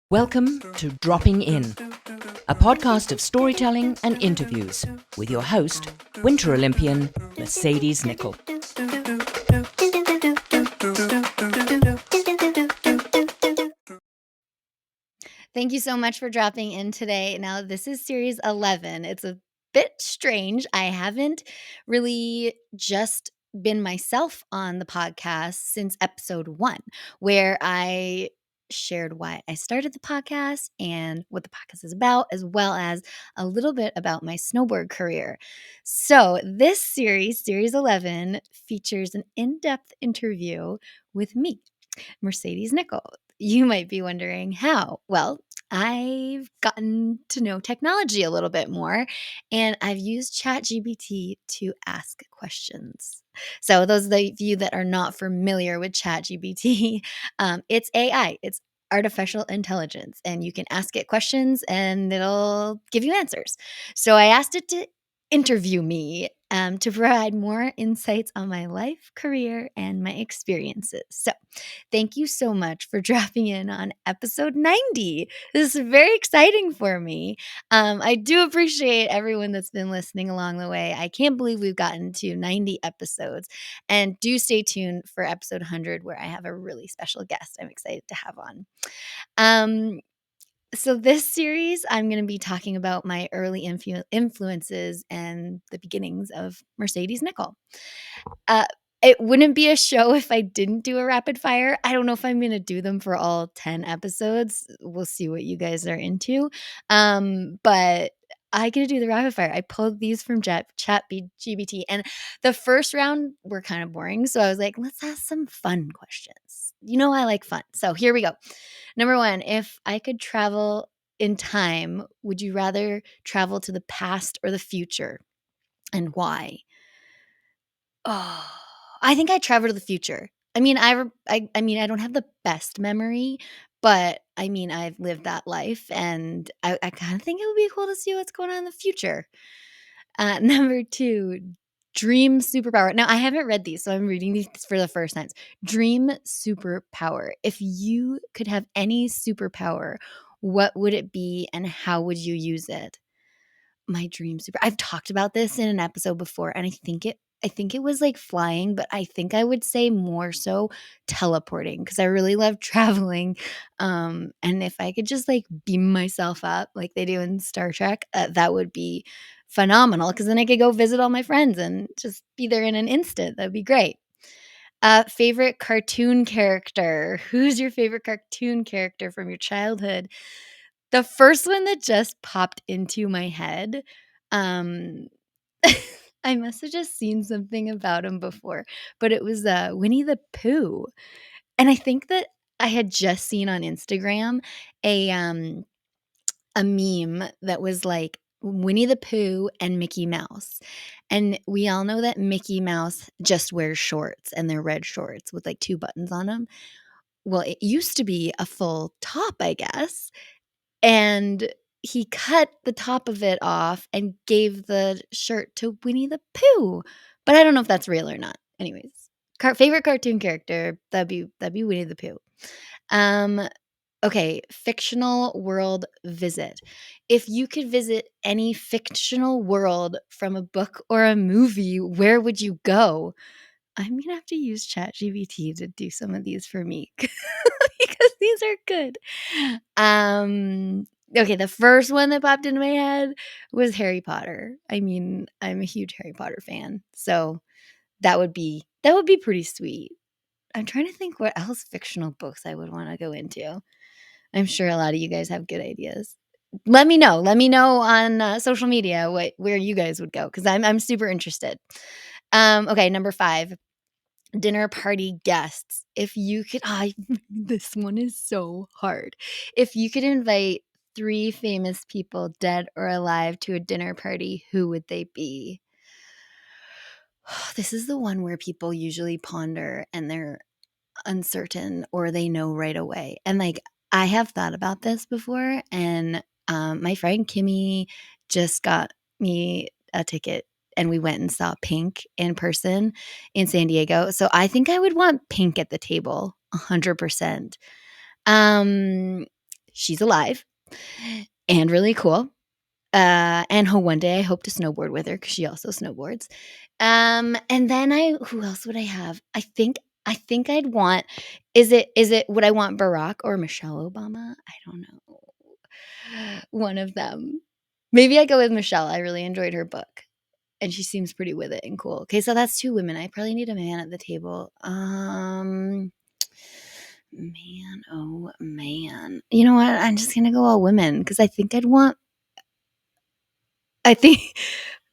Welcome to Dropping In, a podcast of storytelling and interviews with your host, Winter Olympian Mercedes Nicoll. Thank you so much for dropping in today. Now, this is series 11. It's a bit strange. I haven't really just been myself on the podcast since episode 1, where I shared why I started the podcast and what the podcast is about, as well as a little bit about my snowboard career. So, this series, series 11, features an in-depth interview with me, Mercedes Nicoll. You might be wondering how. Well, I've gotten to know technology a little bit more, and I've used Chat GPT to ask questions. So, those of you that are not familiar with Chat GPT, it's AI, it's artificial intelligence, and you can ask it questions and it'll give you answers. So, I asked it to interview me to provide more insights on my life, career, and my experiences. So, thank you so much for dropping in on episode 90. This is very exciting for me. I do appreciate everyone that's been listening along the way. I can't believe we've gotten to 90 episodes. And do stay tuned for episode 100, where I have a really special guest I'm excited to have on. So this series, I'm going to be talking about my early influences and the beginnings of Mercedes Nicoll. Uh, it wouldn't be a show if I didn't do a rapid fire. I don't know if I'm going to do them for all 10 episodes. We'll see what you guys are into. But I get to do the rapid fire. I pulled these from Chat GPT, and the first round were kind of boring. So I was like, let's ask some fun questions. You know, I like fun. So here we go. Number 1, if I could travel in time, would you rather travel to the past or the future, and why? Oh, I think I travel to the future. I mean, I don't have the best memory, but I mean, I've lived that life, and I kind of think it would be cool to see what's going on in the future. Number 2, dream superpower. Now, I haven't read these, so I'm reading these for the first time. Dream superpower. If you could have any superpower, what would it be and how would you use it? My dream super I've talked about this in an episode before, and I think it was like flying, but I think I would say more so teleporting, because I really love traveling. And if I could just like beam myself up like they do in Star Trek, that would be phenomenal, because then I could go visit all my friends and just be there in an instant. That'd be great. Favorite cartoon character. Who's your favorite cartoon character from your childhood? The first one that just popped into my head, um, I must have just seen something about him before, but it was, Winnie the Pooh, and I think that I had just seen on Instagram a, um, a meme that was like Winnie the Pooh and Mickey Mouse, and we all know that Mickey Mouse just wears shorts, and they're red shorts with, like, 2 buttons on them. Well, it used to be a full top, I guess, and he cut the top of it off and gave the shirt to Winnie the Pooh, but I don't know if that's real or not. Anyways, favorite cartoon character, that'd be Winnie the Pooh. Um, okay, fictional world visit. If you could visit any fictional world from a book or a movie, where would you go? I'm gonna have to use ChatGPT to do some of these for me because these are good. Okay, the first one that popped into my head was Harry Potter. I mean, I'm a huge Harry Potter fan, so that would be pretty sweet. I'm trying to think what else fictional books I would wanna go into. I'm sure a lot of you guys have good ideas. Let me know. Let me know on, social media where you guys would go, because I'm super interested. Okay, number 5. Dinner party guests. If you could this one is so hard. If you could invite 3 famous people, dead or alive, to a dinner party, who would they be? This is the one where people usually ponder and they're uncertain or they know right away. And like, I have thought about this before, and my friend Kimmy just got me a ticket and we went and saw Pink in person in San Diego. So I think I would want Pink at the table 100%. She's alive and really cool. And one day I hope to snowboard with her because she also snowboards. And then who else would I have? I think I'd want, would I want Barack or Michelle Obama? I don't know. One of them. Maybe I go with Michelle. I really enjoyed her book. And she seems pretty with it and cool. Okay, so that's 2 women. I probably need a man at the table. Man, oh man. You know what? I'm just gonna go all women because I think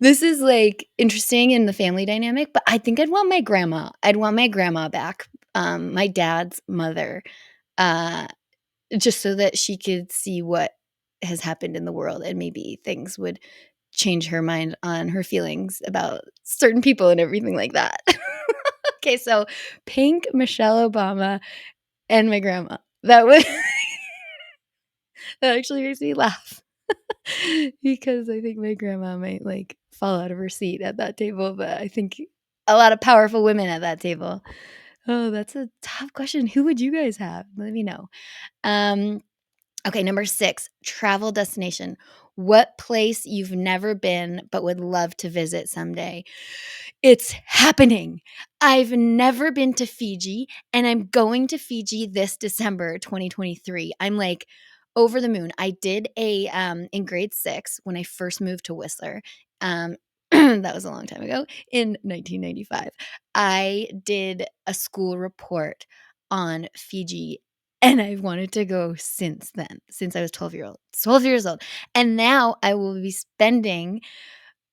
this is like interesting in the family dynamic, but I think I'd want my grandma. I'd want my grandma back, my dad's mother, uh, just so that she could see what has happened in the world and maybe things would change her mind on her feelings about certain people and everything like that. Okay, so Pink, Michelle Obama, and my grandma. That would that actually makes me laugh because I think my grandma might like fall out of her seat at that table, but I think a lot of powerful women at that table. Oh, that's a tough question. Who would you guys have? Let me know. Um, okay, number 6, travel destination. What place you've never been but would love to visit someday? It's happening. I've never been to Fiji, and I'm going to Fiji this December 2023. I'm like over the moon. I did in grade 6 when I first moved to Whistler. That was a long time ago in 1995. I did a school report on Fiji and I've wanted to go since then, since I was 12 years old. And now I will be spending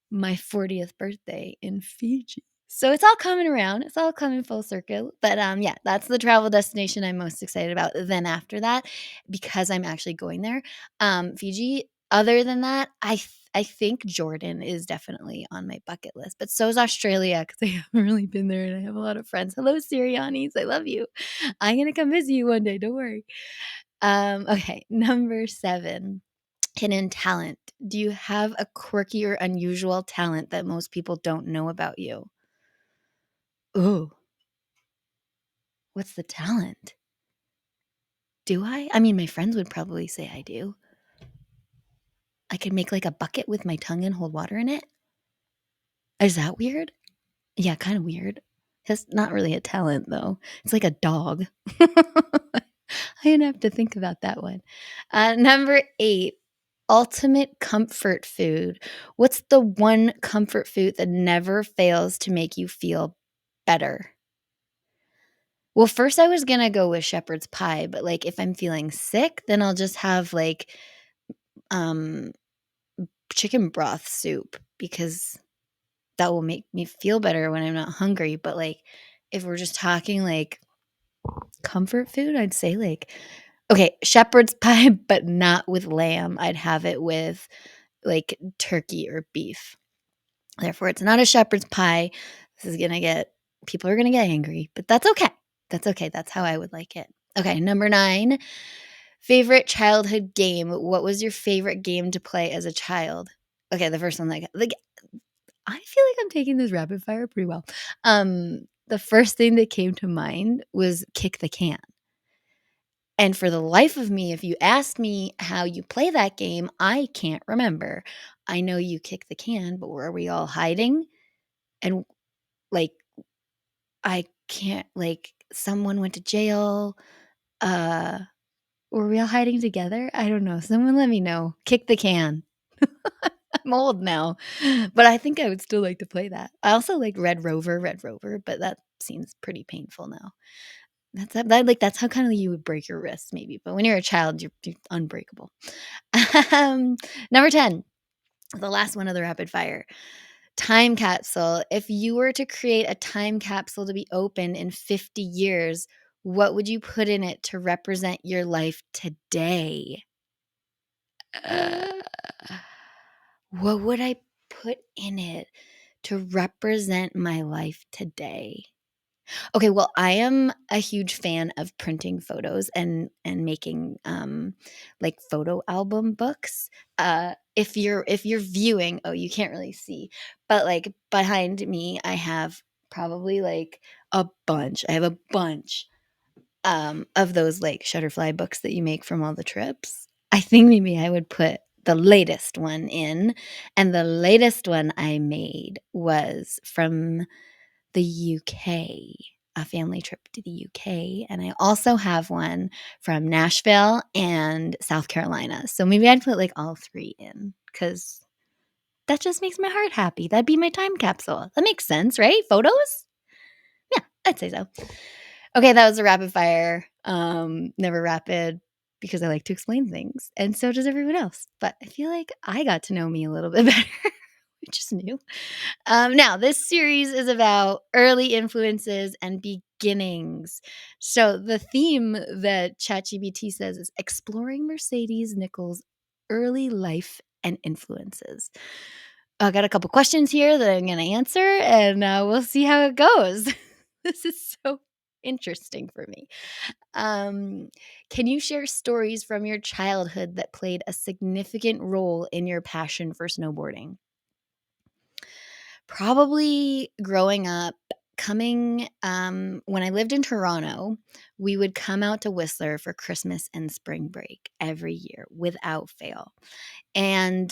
my 40th birthday in Fiji. So it's all coming around. It's all coming full circle. But yeah, that's the travel destination I'm most excited about. Then after that, because I'm actually going there, Fiji. Other than that, I think Jordan is definitely on my bucket list. But so is Australia because I haven't really been there and I have a lot of friends. Hello, Syrianis. I love you. I'm gonna come visit you one day. Don't worry. Okay, number 7. Hidden talent. Do you have a quirky or unusual talent that most people don't know about you? Ooh, what's the talent? Do I? I mean, my friends would probably say I do. I could make like a bucket with my tongue and hold water in it. Is that weird? Yeah, kind of weird. That's not really a talent though. It's like a dog. I didn't have to think about that one. Number 8, ultimate comfort food. What's the one comfort food that never fails to make you feel better? Well, first I was gonna go with shepherd's pie, but like if I'm feeling sick, then I'll just have like um chicken broth soup because that will make me feel better when I'm not hungry. But like if we're just talking like comfort food, I'd say like okay, shepherd's pie, but not with lamb. I'd have it with like turkey or beef. Therefore, it's not a shepherd's pie. This is gonna get people are gonna get angry, but that's okay. That's okay. That's how I would like it. Okay, number 9, favorite childhood game. What was your favorite game to play as a child? Okay, the first one, like I feel like I'm taking this rapid fire pretty well. The first thing that came to mind was kick the can. And for the life of me, if you asked me how you play that game, I can't remember. I know you kick the can, but were we all hiding? And like I can't like someone went to jail. Uh were we all hiding together? I don't know. Someone let me know. Kick the can. I'm old now, but I think I would still like to play that. I also like Red Rover, but that seems pretty painful now. That's how kind of you would break your wrist maybe, but when you're a child, you're unbreakable. Number 10, the last one of the rapid fire. Time capsule. If you were to create a time capsule to be open in 50 years, what would you put in it to represent your life today? Uh, what would I put in it to represent my life today? Okay, well, I am a huge fan of printing photos and making like photo album books. If you're viewing, oh, you can't really see, but like behind me, I have probably like a bunch. I have a bunch of those like Shutterfly books that you make from all the trips, I think maybe I would put the latest one in. And the latest one I made was from the UK, a family trip to the UK. And I also have one from Nashville and South Carolina. So maybe I'd put like all three in because that just makes my heart happy. That'd be my time capsule. That makes sense, right? Photos? Yeah, I'd say so. Okay, that was a rapid fire. Never rapid because I like to explain things, and so does everyone else. But I feel like I got to know me a little bit better, which is new. Now, this series is about early influences and beginnings. So the theme that ChatGPT says is exploring Mercedes Nicoll's early life and influences. I got a couple questions here that I'm going to answer, and we'll see how it goes. This is so interesting for me. Can you share stories from your childhood that played a significant role in your passion for snowboarding? Probably growing up, coming when I lived in Toronto, we would come out to Whistler for Christmas and spring break every year without fail. And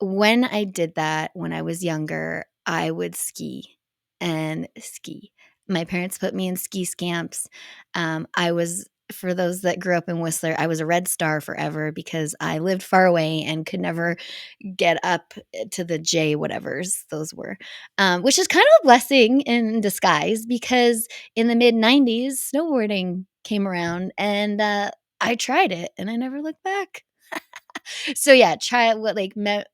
when I did that when I was younger, I would ski and ski. My parents put me in ski scamps. I was for those that grew up in Whistler, I was a red star forever because I lived far away and could never get up to the J whatevers those were, which is kind of a blessing in disguise because in the mid-90s, snowboarding came around and I tried it and I never looked back. So yeah,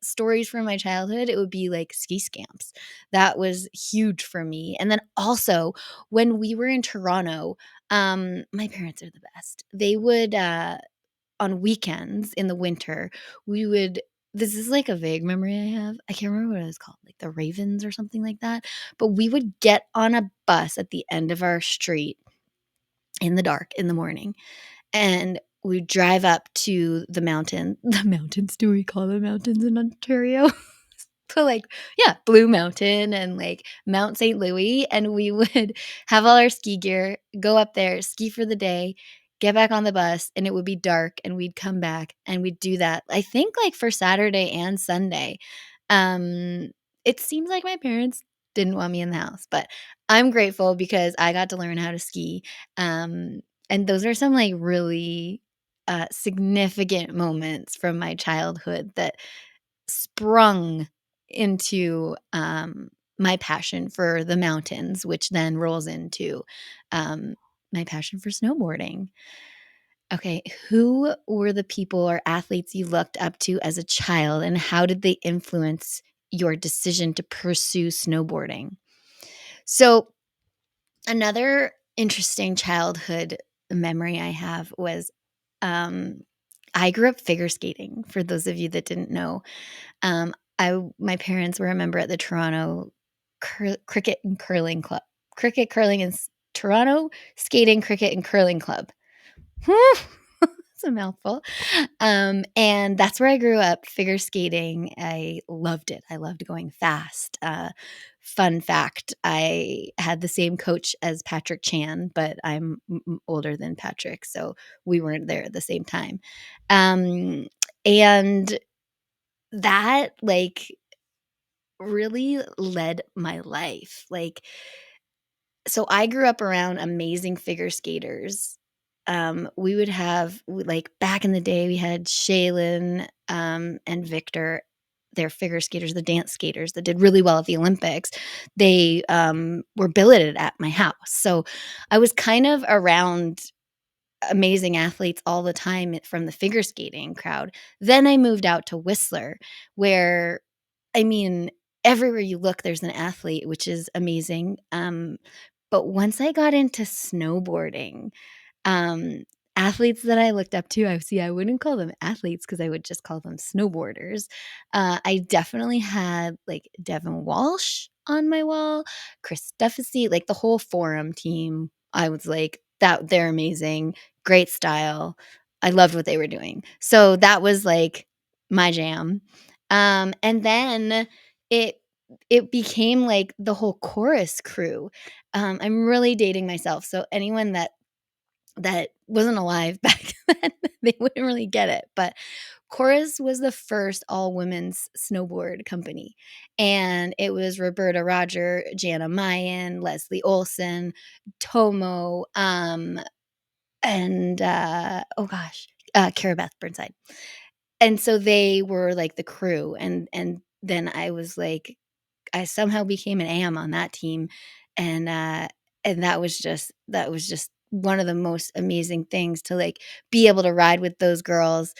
stories from my childhood, it would be like ski scamps. That was huge for me. And then also when we were in Toronto, my parents are the best. They would on weekends in the winter, we would this is like a vague memory I have. I can't remember what it was called, like the Ravens or something like that. But we would get on a bus at the end of our street in the dark in the morning and we drive up to the mountain. The mountains, do we call them mountains in Ontario? So like, yeah, Blue Mountain and like Mount St. Louis. And we would have all our ski gear, go up there, ski for the day, get back on the bus, and it would be dark. And we'd come back and we'd do that, I think like for Saturday and Sunday. Um, it seems like my parents didn't want me in the house, but I'm grateful because I got to learn how to ski. Um, and those are some like really significant moments from my childhood that sprung into my passion for the mountains, which then rolls into um, my passion for snowboarding. Okay, who were the people or athletes you looked up to as a child, and how did they influence your decision to pursue snowboarding? So, another interesting childhood memory I have was um, I grew up figure skating. For those of you that didn't know, my parents were a member at the Toronto Cricket and Curling Club. Cricket, curling, and Toronto Skating, Cricket, and Curling Club. It's a mouthful. And that's where I grew up figure skating. I loved it. I loved going fast. Fun fact, I had the same coach as Patrick Chan, but I'm older than Patrick, so we weren't there at the same time. And that like really led my life. Like, so I grew up around amazing figure skaters. We would have like back in the day, we had Shaylin and Victor. They're figure skaters, the dance skaters that did really well at the Olympics. They were billeted at my house, so I was kind of around amazing athletes all the time from the figure skating crowd. Then I moved out to Whistler, where I mean, everywhere you look, there's an athlete, which is amazing. But once I got into snowboarding, um, athletes that I looked up to, I wouldn't call them athletes because I would just call them snowboarders. I definitely had like Devin Walsh on my wall, Chris Duffy, like the whole forum team. I was like, that they're amazing, great style. I loved what they were doing. So that was like my jam. And then it it became like the whole chorus crew. I'm really dating myself. So anyone that that wasn't alive back then, they wouldn't really get it. But Chorus was the first all-women's snowboard company, and it was Roberta Roger, Jana Mayen, Leslie Olson, Tomo, and, Cara Beth Burnside. And so they were, like, the crew, and then I was, like I somehow became an AM on that team, and, that was just one of the most amazing things to, like, be able to ride with those girls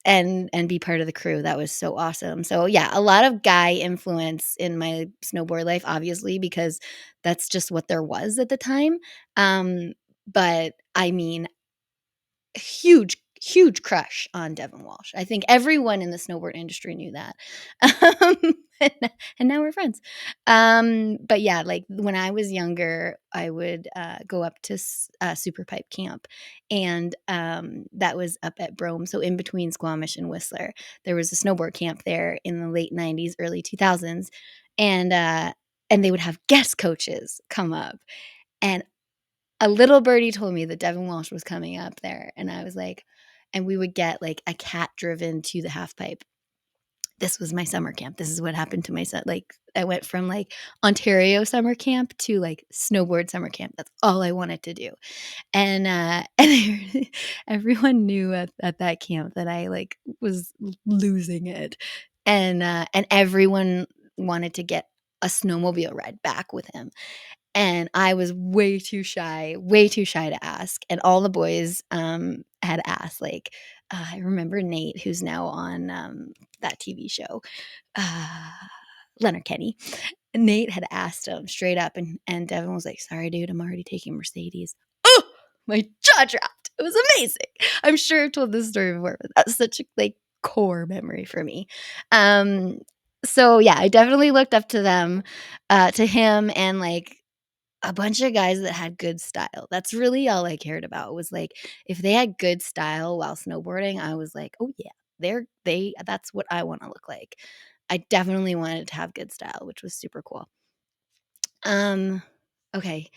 and be part of the crew. That was so awesome. So, yeah, a lot of guy influence in my snowboard life, obviously, because that's just what there was at the time. But I mean, huge, huge crush on Devin Walsh. I think everyone in the snowboard industry knew that. Um, and now we're friends. But yeah, like when I was younger, I would go up to Super Pipe Camp, and that was up at Brome. So in between Squamish and Whistler, there was a snowboard camp there in the late 90s, early 2000s. And they would have guest coaches come up. And a little birdie told me that Devin Walsh was coming up there, and I was like and we would get, like, a cat driven to the half pipe. This was my summer camp. This is what happened to my son. Like, I went from, like, Ontario summer camp to, like, snowboard summer camp. That's all I wanted to do. And, and everyone knew at that camp that I, like, was losing it. And everyone wanted to get a snowmobile ride back with him. And I was way too shy to ask, and all the boys, had asked, like, I remember Nate, who's now on, that TV show, uh, Kenny. Nate had asked him straight up, and Devin was like, "Sorry, dude, I'm already taking Mercedes." Oh, my jaw dropped. It was amazing. I'm sure I've told this story before, but that's such a, like, core memory for me. Um, so, yeah, I definitely looked up to them, to him and, like, a bunch of guys that had good style. That's really all I cared about was, like, if they had good style while snowboarding, I was like, "Oh, yeah, that's what I wanna look like." I definitely wanted to have good style, which was super cool. Um, okay.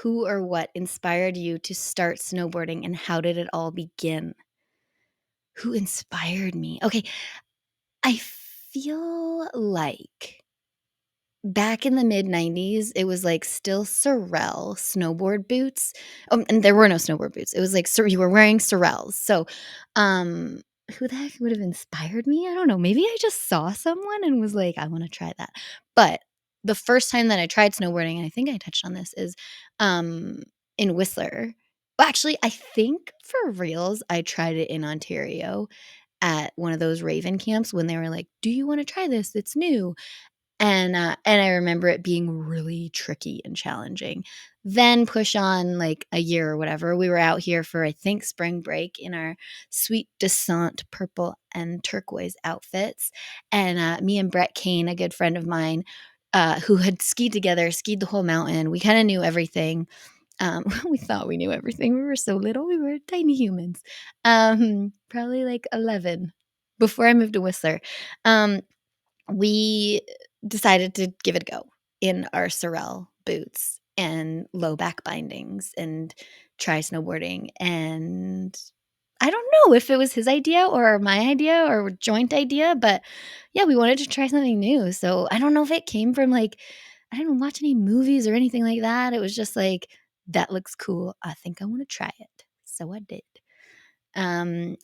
Who or what inspired you to start snowboarding, and how did it all begin? Who inspired me? Okay, I feel like back in the mid-90s, it was, like, still Sorel snowboard boots. And there were no snowboard boots. It was, like, you were wearing Sorels. So, um, who the heck would have inspired me? I don't know. Maybe I just saw someone and was like, "I wanna try that." But the first time that I tried snowboarding, and I think I touched on this, is, um, in Whistler. Well, actually, I think for reals, I tried it in Ontario at one of those Raven camps when they were like, "Do you wanna try this? It's new." And I remember it being really tricky and challenging. Then push on, like, a year or whatever, we were out here for, I think, spring break in our sweet Descente purple and turquoise outfits, and, me and Brett Kane, a good friend of mine, who had skied together, skied the whole mountain. We kinda knew everything. We thought we knew everything. We were so little. We were tiny humans. Probably, like, 11 before I moved to Whistler. Um we decided to give it a go in our Sorel boots and low back bindings and try snowboarding. And I don't know if it was his idea or my idea or a joint idea, but yeah, we wanted to try something new. So I don't know if it came from, like, I didn't watch any movies or anything like that. It was just like, that looks cool. I think I want to try it. So I did.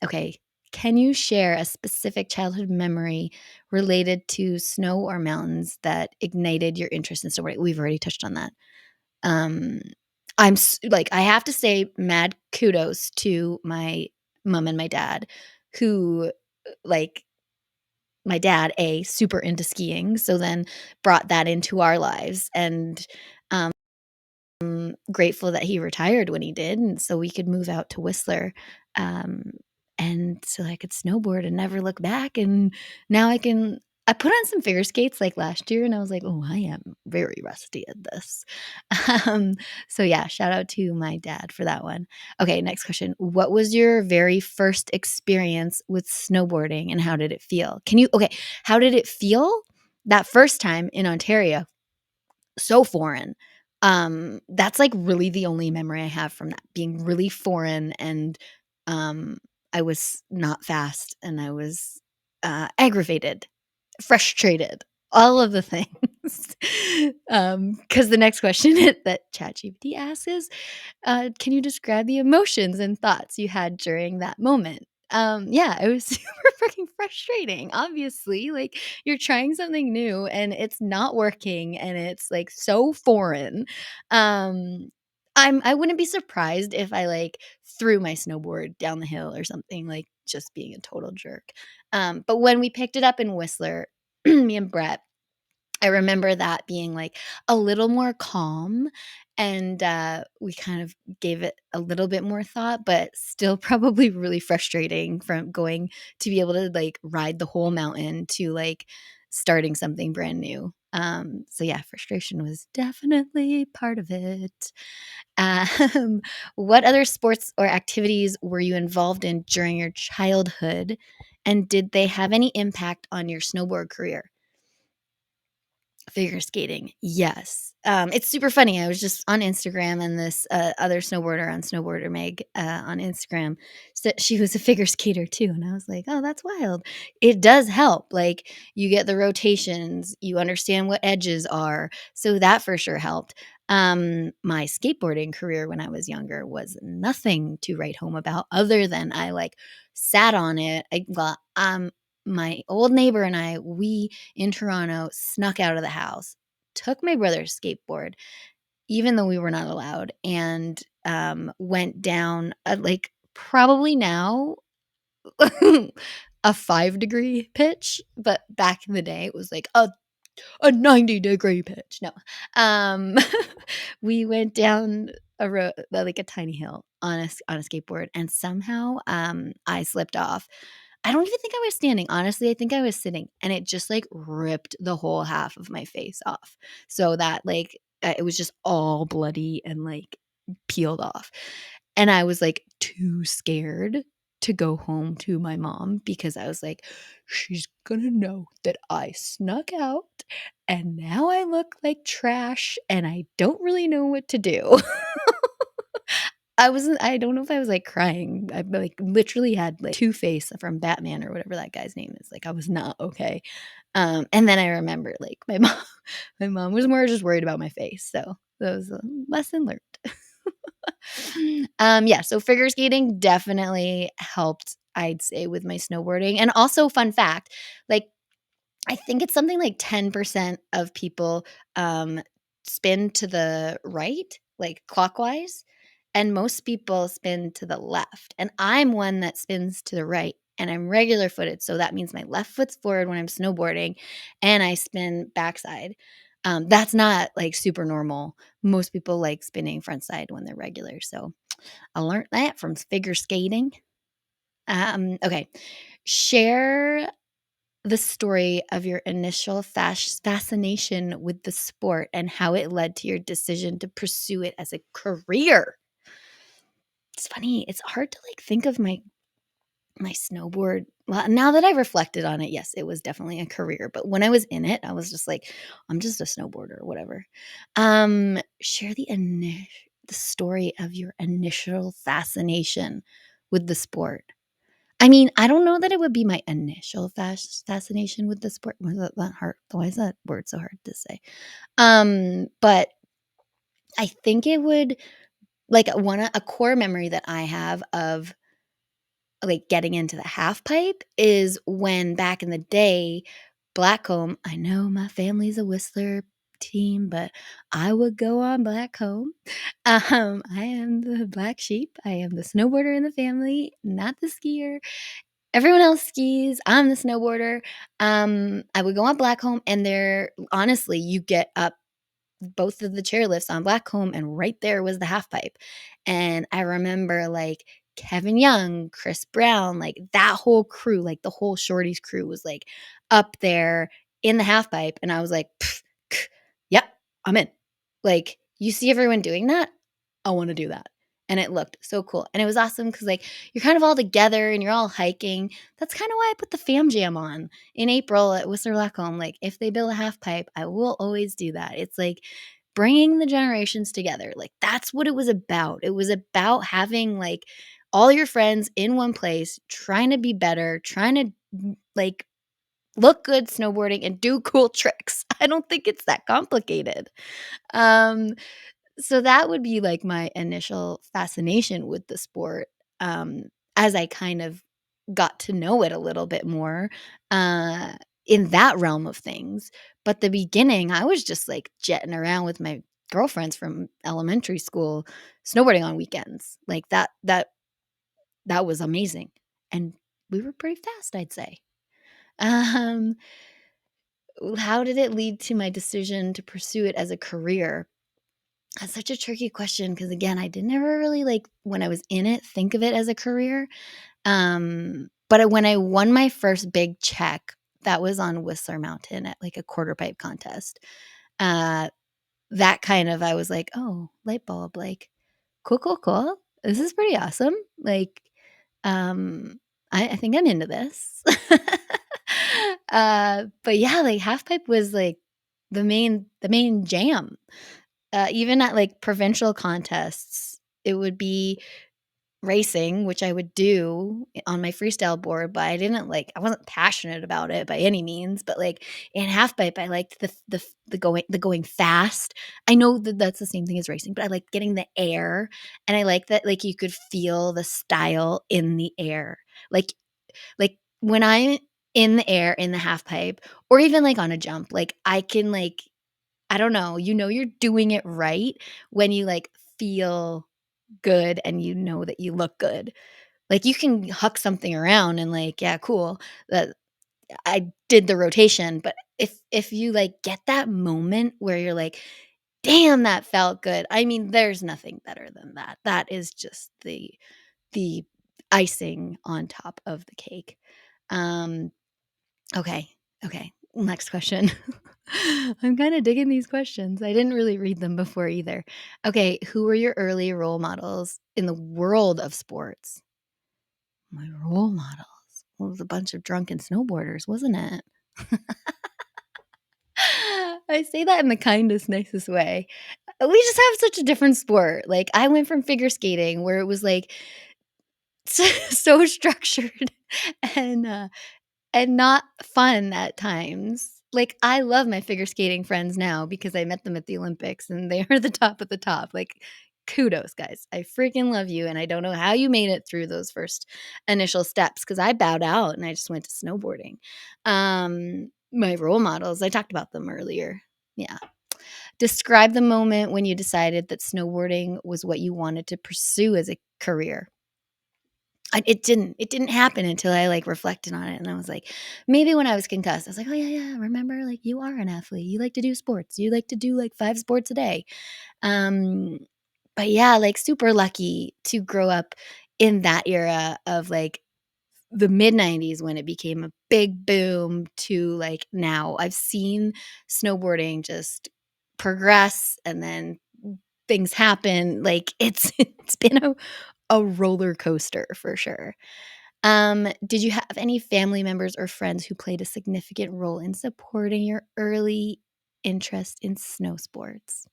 Okay. Can you share a specific childhood memory related to snow or mountains that ignited your interest in snowboarding? We've already touched on that. Um, like, I have to say mad kudos to my mom and my dad who, like, my dad, super into skiing, so then brought that into our lives, and, um grateful that he retired when he did, and so we could move out to Whistler, um, and so I could snowboard and never look back, and now I put on some figure skates, like, last year, and I was like, "Oh, I am very rusty at this." Um, so yeah, shout out to my dad for that one. Okay, next question. What was your very first experience with snowboarding, and how did it feel? How did it feel that first time in Ontario? So foreign. That's, like, really the only memory I have from that, being really foreign, and, um, I was not fast, and I was, aggravated, frustrated, all of the things. 'Cause the next question that ChatGPT asks is, can you describe the emotions and thoughts you had during that moment? Yeah, it was super freaking frustrating, obviously, like, you're trying something new and it's not working and it's, like, so foreign. I wouldn't be surprised if I, like, threw my snowboard down the hill or something, like, just being a total jerk. But when we picked it up in Whistler, me and Brett, I remember that being, like, a little more calm, and, we kind of gave it a little bit more thought, but still probably really frustrating from going to be able to, like, ride the whole mountain to, like, starting something brand new. So yeah, frustration was definitely part of it. Um, what other sports or activities were you involved in during your childhood, and did they have any impact on your snowboard career? Figure skating, yes. It's super funny, I was just on Instagram and this, other snowboarder on Snowboarder Meg, on Instagram said she was a figure skater too, and I was like, "Oh, that's wild." It does help, like, you get the rotations, you understand what edges are, so that for sure helped. My skateboarding career when I was younger was nothing to write home about other than I, like, sat on it. My old neighbor and I, we in Toronto snuck out of the house, took my brother's skateboard, even though we were not allowed, and, went down a, like, probably now a 5-degree pitch, but back in the day, it was like a 90-degree pitch. No. Um, we went down a road, like a tiny hill on a skateboard, and somehow, I slipped off. I don't even think I was standing, honestly, I think I was sitting, and it just, like, ripped the whole half of my face off. So that, like, it was just all bloody and, like, peeled off. And I was, like, too scared to go home to my mom because I was like, "She's gonna know that I snuck out, and now I look like trash, and I don't really know what to do." I don't know if I was, like, crying. I, like, literally had, like, Two-Face from Batman or whatever that guy's name is, like, I was not okay. And then I remember, like, my mom my mom was more just worried about my face, so that was a lesson learned. Yeah, so figure skating definitely helped, I'd say, with my snowboarding, and also fun fact, like, I think it's something like 10% of people, spin to the right, like clockwise, and most people spin to the left. And I'm one that spins to the right, and I'm regular footed. So that means my left foot's forward when I'm snowboarding, and I spin backside. That's not like super normal. Most people like spinning front side when they're regular. So I learned that from figure skating. Okay. Share the story of your initial fascination with the sport and how it led to your decision to pursue it as a career. It's funny, it's hard to, like, think of my snowboard, well, now that I reflected on it, yes, it was definitely a career, but when I was in it, I was just like, "I'm just a snowboarder," or whatever. Share the story of your initial fascination with the sport. I mean, I don't know that it would be my initial fascination with the sport. Why is that word so hard to say? But I think it would, like, a core memory that I have of, like, getting into the half pipe is when back in the day, Blackcomb, I know my family's a Whistler team, but I would go on Blackcomb. I am the black sheep. I am the snowboarder in the family, not the skier. Everyone else skis, I'm the snowboarder. I would go on Blackcomb, and there, honestly, you get up both of the chairlifts on Blackcomb, and right there was the half pipe. And I remember, like, Kevin Young, Chris Brown, like, that whole crew, like, the whole Shorties crew was, like, up there in the half pipe, and I was like, "Pff, k yep, I'm in." Like, you see everyone doing that, I wanna do that. And it looked so cool. And it was awesome because, like, you're kind of all together and you're all hiking. That's kinda why I put the Fam Jam on in April at Whistler Blackcomb. Like, if they build a half pipe, I will always do that. It's like bringing the generations together. Like, that's what it was about. It was about having like all your friends in one place, trying to be better, trying to like look good snowboarding and do cool tricks. I don't think it's that complicated. Um, so that would be like my initial fascination with the sport, um, as I kind of got to know it a little bit more, uh, in that realm of things. But the beginning, I was just like jetting around with my girlfriends from elementary school, snowboarding on weekends. Like that was amazing, and we were pretty fast, I'd say. Um, how did it lead to my decision to pursue it as a career? That's such a tricky question because again, I didn't ever really like when I was in it think of it as a career. But when I won my first big check, that was on Whistler Mountain at like a quarter pipe contest. Uh, that kind of I was like, oh, light bulb, like cool, cool, cool. This is pretty awesome. Like, um, I think I'm into this. But yeah, like half pipe was like the main jam. Even at like provincial contests, it would be racing, which I would do on my freestyle board, but I wasn't passionate about it by any means, but like in half pipe, I liked the going fast. I know that that's the same thing as racing, but I liked getting the air, and I like that like you could feel the style in the air. Like like when I'm in the air in the half pipe or even like on a jump, like I can like I don't know, you're doing it right when you like feel good and you know that you look good. Like you can huck something around and like, yeah, cool. That I did the rotation, but if you like get that moment where you're like, damn, that felt good. I mean, there's nothing better than that. That is just the icing on top of the cake. Um, okay. Okay. Next question. I'm kind of digging these questions. I didn't really read them before either. Okay, who were your early role models in the world of sports? My role models. Well, it was a bunch of drunken snowboarders, wasn't it? I say that in the kindest, nicest way. We just have such a different sport. Like I went from figure skating where it was like so structured and not fun at times. Like, I love my figure skating friends now because I met them at the Olympics and they are the top of the top. Like, kudos, guys. I freaking love you. And I don't know how you made it through those first initial steps because I bowed out and I just went to snowboarding. My role models, I talked about them earlier. Yeah. Describe the moment when you decided that snowboarding was what you wanted to pursue as a career. It didn't happen until I, like, reflected on it, and I was like maybe when I was concussed, I was like, "Oh, yeah, remember, like, you are an athlete. You like to do sports. You like to do, like, 5 sports a day." Um, but yeah, like, super lucky to grow up in that era of, like, the mid-90s when it became a big boom to, like, now. I've seen snowboarding just progress and then things happen, like, it's been a roller coaster for sure. Did you have any family members or friends who played a significant role in supporting your early interest in snow sports?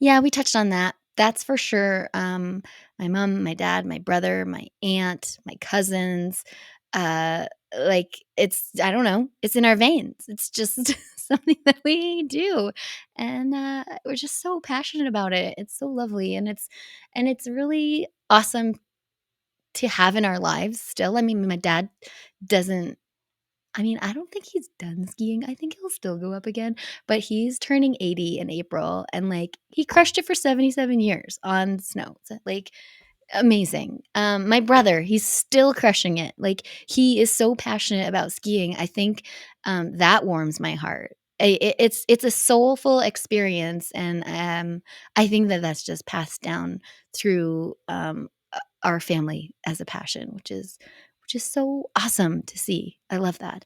Yeah, we touched on that. That's for sure. My mom, my dad, my brother, my aunt, my cousins. Uh, like it's I don't know, it's in our veins. It's just something that we do, and we're just so passionate about it. It's so lovely, and it's really awesome to have in our lives still. I mean, my dad doesn't I mean, I don't think he's done skiing. I think he'll still go up again, but he's turning 80 in April and like he crushed it for 77 years on snow. So, like amazing. My brother, he's still crushing it. Like he is so passionate about skiing. I think that warms my heart. It's a soulful experience, and I think that that's just passed down through our family as a passion, which is so awesome to see. I love that.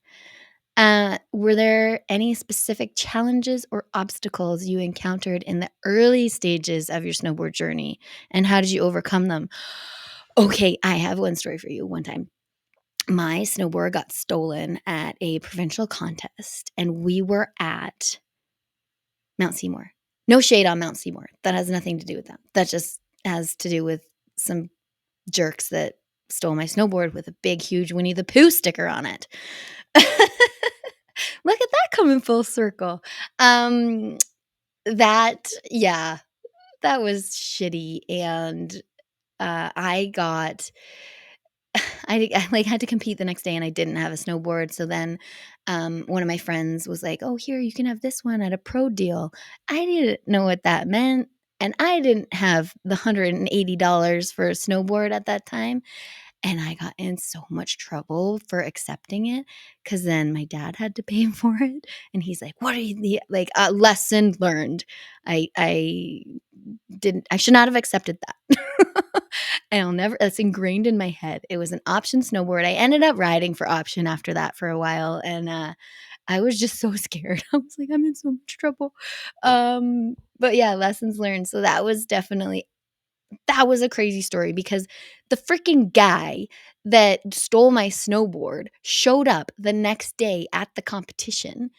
Were there any specific challenges or obstacles you encountered in the early stages of your snowboard journey, and how did you overcome them? Okay, I have one story for you. One time, my snowboard got stolen at a provincial contest, and we were at Mount Seymour. No shade on Mount Seymour. That has nothing to do with them. That just has to do with some jerks that stole my snowboard with a big, huge Winnie the Pooh sticker on it. Look at that coming full circle. Yeah, that was shitty, and I got I had to compete the next day, and I didn't have a snowboard. So then, one of my friends was like, "Oh, here, you can have this one at a pro deal." I didn't know what that meant, and I didn't have the $180 for a snowboard at that time. And I got in so much trouble for accepting it because then my dad had to pay for it, and he's like, "What are you like?" Lesson learned. I didn't. I should not have accepted that. And I'll never. That's ingrained in my head. It was an option snowboard. I ended up riding for option after that for a while, and I was just so scared. I was like, I'm in so much trouble. But yeah, lessons learned. So that was a crazy story because the freaking guy that stole my snowboard showed up the next day at the competition.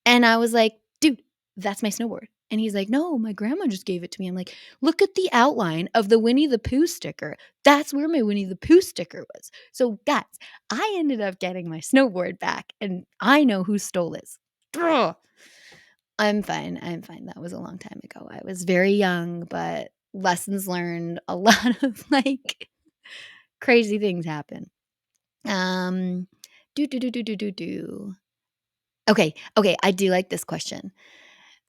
And I was like, dude, that's my snowboard. And he's like, no, my grandma just gave it to me. I'm like, look at the outline of the Winnie the Pooh sticker. That's where my Winnie the Pooh sticker was. So, guys, I ended up getting my snowboard back, and I know who stole it. Ugh. I'm fine. I'm fine. That was a long time ago. I was very young, but lessons learned. A lot of like crazy things happen. Um, do do do do do do do. Okay, okay. I do like this question.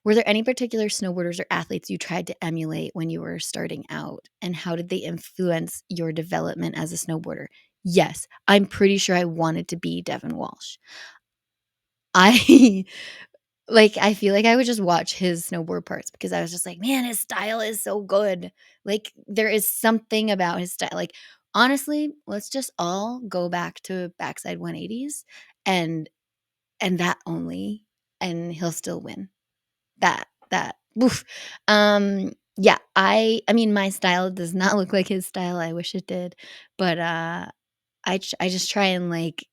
Were there any particular snowboarders or athletes you tried to emulate when you were starting out, and how did they influence your development as a snowboarder? Yes, I'm pretty sure I wanted to be Devin Walsh. I I feel like I would just watch his snowboard parts because I was just like, "Man, his style is so good." Like, there is something about his style. Like, honestly, let's just all go back to backside 180s and that only, and he'll still win. That woof. Yeah, I mean, my style does not look like his style. I wish it did, but, I just try and, like,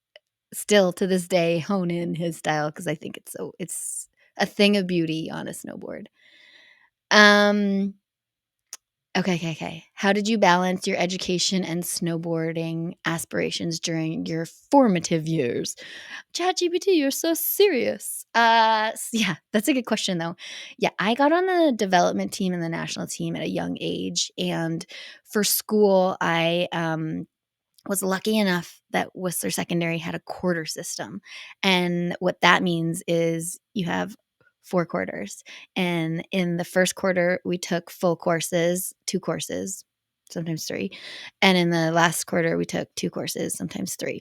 still to this day hone in his style because I think it's a thing of beauty on a snowboard. Um, okay. How did you balance your education and snowboarding aspirations during your formative years? Chat GPT, you're so serious. Yeah, that's a good question though. Yeah, I got on the development team and the national team at a young age, and for school, I was lucky enough that Whistler Secondary had a quarter system. And what that means is you have 4 quarters. And in the first quarter, we took full courses, 2 courses, sometimes 3. And in the last quarter, we took 2 courses, sometimes 3.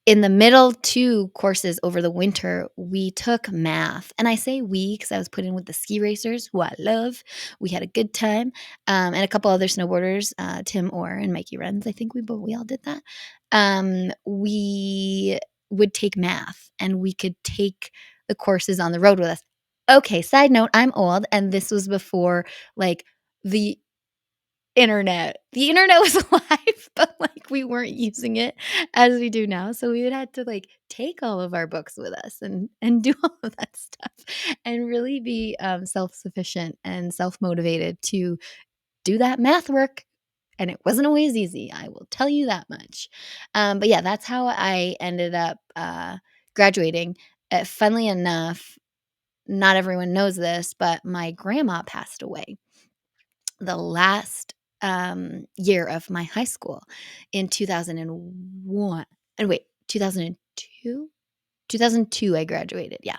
In the middle 2 courses over the winter, we took math. And I say we because I was put in with the ski racers, who I love. We had a good time. And a couple other snowboarders, Tim Orr and Mikey Renz. I think we all did that. We would take math, and we could take the courses on the road with us. Okay, side note, I'm old, and this was before like the internet. The internet was alive, but, like, we weren't using it as we do now, so we would have to, like, take all of our books with us and do all of that stuff and really be, self-sufficient and self-motivated to do that math work, and it wasn't always easy, I will tell you that much. But yeah, that's how I ended up, graduating. Funnily enough, not everyone knows this, but my grandma passed away the last year of my high school in 2001. And wait, 2002? 2002 I graduated. Yeah.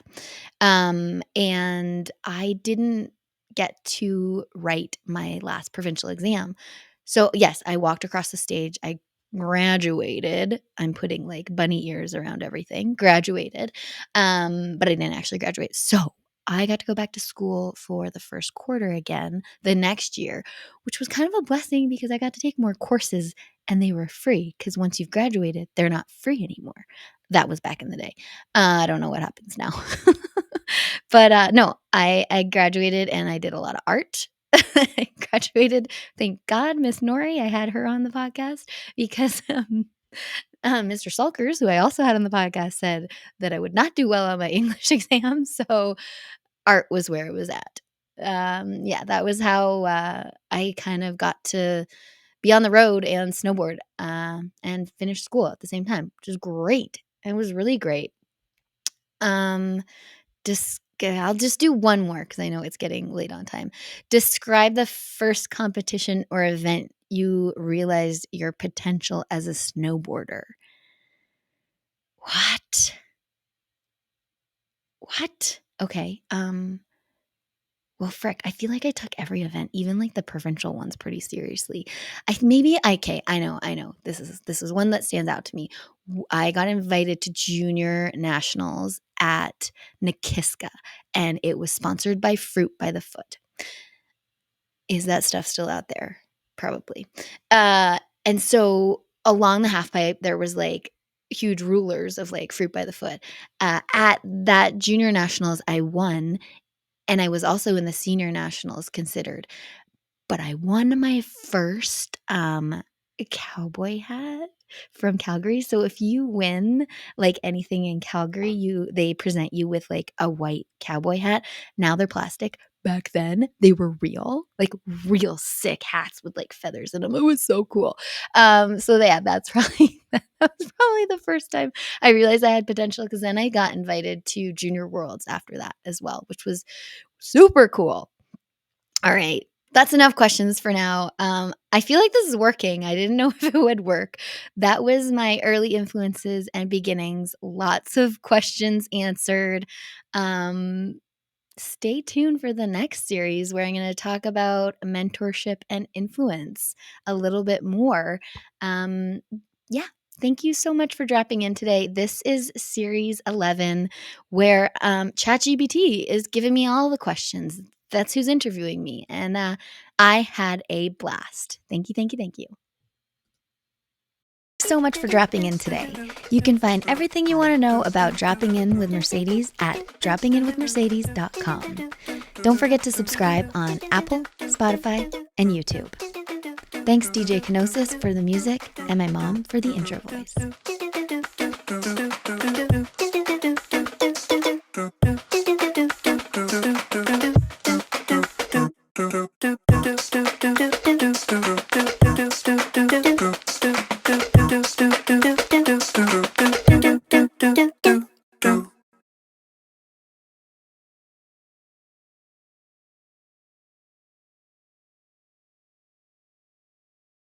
And I didn't get to write my last provincial exam. So, yes, I walked across the stage. I graduated. I'm putting like bunny ears around everything. Graduated. But I didn't actually graduate. So, I got to go back to school for the first quarter again the next year, which was kind of a blessing because I got to take more courses and they were free because once you've graduated, they're not free anymore. That was back in the day. I don't know what happens now. But, no, I graduated and I did a lot of art. I graduated, thank God, Miss Nori, I had her on the podcast because, Mr. Sulkers, who I also had on the podcast, said that I would not do well on my English exam, so art was where it was at. Yeah, that was how I kind of got to be on the road and snowboard and finish school at the same time, which is great. It was really great. Um, I'll just do one more because I know it's getting late on time. Describe the first competition or event you realized your potential as a snowboarder. What? What? Okay. Well, frick, I feel like I took every event, even like the provincial ones, pretty seriously. Okay, I know. This is one that stands out to me. I got invited to junior nationals at Nikiska, and it was sponsored by Fruit by the Foot. Is that stuff still out there? Probably. And so along the half pipe, there was like huge rulers of like Fruit by the Foot. At that junior nationals, I won, and I was also in the senior nationals considered, but I won my first cowboy hat from Calgary. So if you win like anything in Calgary, they present you with like a white cowboy hat. Now they're plastic. Back then they were real, like real sick hats with like feathers in them. It was so cool. So yeah, that's probably that was probably the first time I realized I had potential, because then I got invited to Junior Worlds after that as well, which was super cool. All right. That's enough questions for now. I feel like this is working. I didn't know if it would work. That was my early influences and beginnings. Lots of questions answered. Um, Stay tuned for the next series where I'm going to talk about mentorship and influence a little bit more. Um, yeah. Thank you so much for dropping in today. This is series 11, where ChatGPT is giving me all the questions. That's who's interviewing me. And I had a blast. Thank you, thank you, thank you so much for dropping in today. You can find everything you want to know about Dropping In with Mercedes at droppinginwithmercedes.com. Don't forget to subscribe on Apple, Spotify, and YouTube. Thanks DJ Kenosis for the music and my mom for the intro voice. Do